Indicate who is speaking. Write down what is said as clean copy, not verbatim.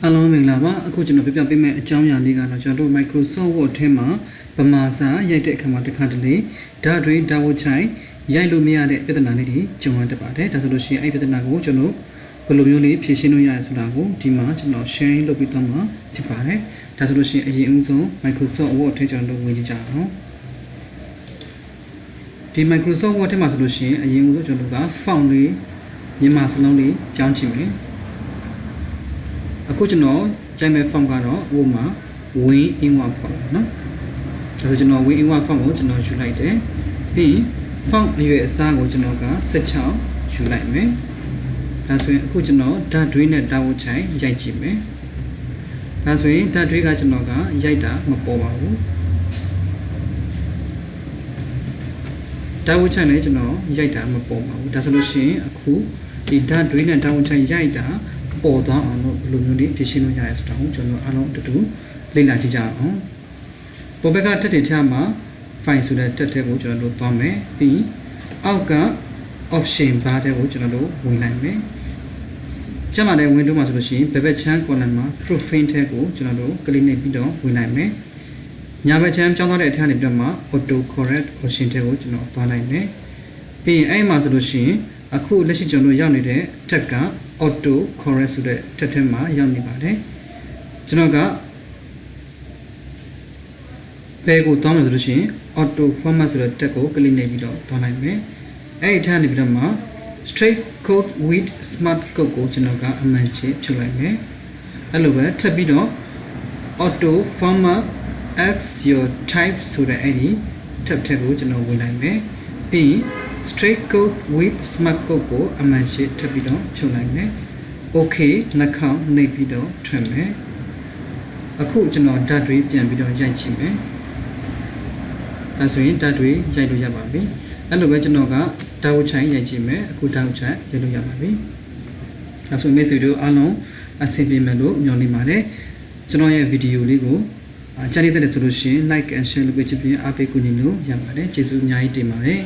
Speaker 1: အားလုံးမင်္ဂလာပါအခုကျွန်တော်ပြပြပေးမယ့်အကြောင်းအရာလေးကတော့ကျွန်တော်တို့ Microsoft Word ထဲမှာဗမာစာရိုက်တဲ့အခါမှာတစ်ခါတလေဓာတ်တွေဓာတ်ဝတ်ချိုင်ရိုက်လို့မရတဲ့ပြဿနာလေးတွေကြုံရတတ်ပါတယ်ဒါဆိုလို့ရှိရင်အဲ့ဒီပြဿနာကိုကျွန်တော်ဘယ်လိုမျိုးလေးဖြေရှင်းလို့ရရဆိုတာကိုဒီမှာကျွန်တော် sharing လုပ်ပြီးတော့မှာဖြစ်ပါတယ်ဒါဆိုလို့ရှိရင်အရင်ဦးဆုံး Microsoft Word ထဲကျွန်တော်တို့ဝင်ကြည့်ကြအောင်ဒီ Microsoft Word ထဲမှာဆိုလို့ရှိရင်အရင်ဦးဆုံးကျွန်တော်တို့က font လေးမြန်မာစလုံးလေးပြောင်းကြည့်မယ်အခုကျွန်တော်ရိုက်မဲ့ font ကတော့ဟိုမှာ win in one font เนาะဒါဆိုကျွန်တော် win in one font ကိုကျွန်တော်ယူလိုက်တယ်ပြီး font အရွယ်အစားကိုကျွန်တော်က16ယူလိုက်မယ်ဒါဆိုရင်အခုကျွန်တော်ဓာတ်တွေးနဲ့ဓာတ်ဝတ်ချိုင်ရိုက်ကြည့်မယ်ဒါဆိုရင်ဓာတ်တွေးကကျွန်တော်ကရိုက်တာမပေါ်ပါဘူးဓာတ်ဝတ်ချိုင်လည်းကျွန်တော်ရိုက်တာမပေါ်ပါဘူးဒါဆိုလို့ရှိရင်အခုဒီဓာတ်တွေးနဲ့ဓာတ်ဝတ်ချိုင်ရိုက်တာပေါ်သွားအောင်လို့ဘယ်လိုမျိုးလေးဖြည့်ရှင်းလို့ရရဲဆိုတာကိုကျွန်တော်အားလုံးအတူလေ့လာကြည့်ကြအောင်ပေါ်ဘက်ကတက်တဲ့ချာမှာ file ဆိုတဲ့တက်တဲ့ကိုကျွန်တော်တို့သွားမယ်ပြီးအောက်က option bar တဲ့ကိုကျွန်တော်တို့ဝင်လိုက်မယ်ကျန်လာတဲ့ window မှာဆိုလို့ရှိရင်ဘယ်ဘက်ချမ်း column မှာ profile တဲ့ကိုကျွန်တော်တို့ click နဲ့ပြီးတော့ဝင်လိုက်မယ်ညာဘက်ချမ်းကျောင်းသွားတဲ့အထက်နေပြီးတော့မှ auto correct option တဲ့ကိုကျွန်တော်သွားလိုက်မယ်ပြီးရင်အဲ့မှာဆိုလို့ရှိရင်အခုလက်ရှိကျွန်တော်တို့ရောက်နေတဲ့ tab က auto correct ဆိုတဲ့ tab ထဲမှာရောက်နေပါတယ်ကျွန်တော်ကဘယ်ကိုတောင်းမယ်ဆိုလို့ရှိရင် auto format ဆိုတဲ့ tab ကို click နေပြီးတော့သွားလိုက်မယ်အဲ့ဒီထားနေပြီးတော့မှ straight code with smart code ကိုကျွန်တော်ကအမှန်ချင်းဖြုတ်လိုက်မယ်အဲ့လိုပဲထပ်ပြီးတော့ auto format x your type ဆိုတဲ့အဲ့ဒီ tab ထဲကိုကျွန်တော်ဝင်လိုက်မယ်ပြီး straight code with smart code ကိုအမှန်ရှိထပ်ပြီးတော့ဖြုတ်လိုက်မယ် okay နှာခေါင်းနှိပ်ပြီးတော့ထွက်မယ်အခုကျွန်တော်ဓာတ်တွေပြန်ပြီးတော့ရိုက်ချင်မယ်ဒါဆိုရင်ဓာတ်တွေရိုက်လို့ရပါပြီအဲ့လိုပဲကျွန်တော်ကဓာတ်ဝချိုင်ရိုက်ချင်မယ်အခုဓာတ်ဝချိုင်ရိုက်လို့ရပါပြီဒါဆိုမိတ်ဆွေတို့အားလုံးအဆင်ပြေမယ်လို့မျှော်လင့်ပါတယ်ကျွန်တော်ရဲ့ဗီဒီယိုလေးကိုကြားနေတဲ့ဆိုလို့ရှိရင် like and share လုပ်ပေးချင်ပြီးအားပေးကူညီလို့ရပါတယ်ကျေးဇူးအများကြီးတင်ပါတယ်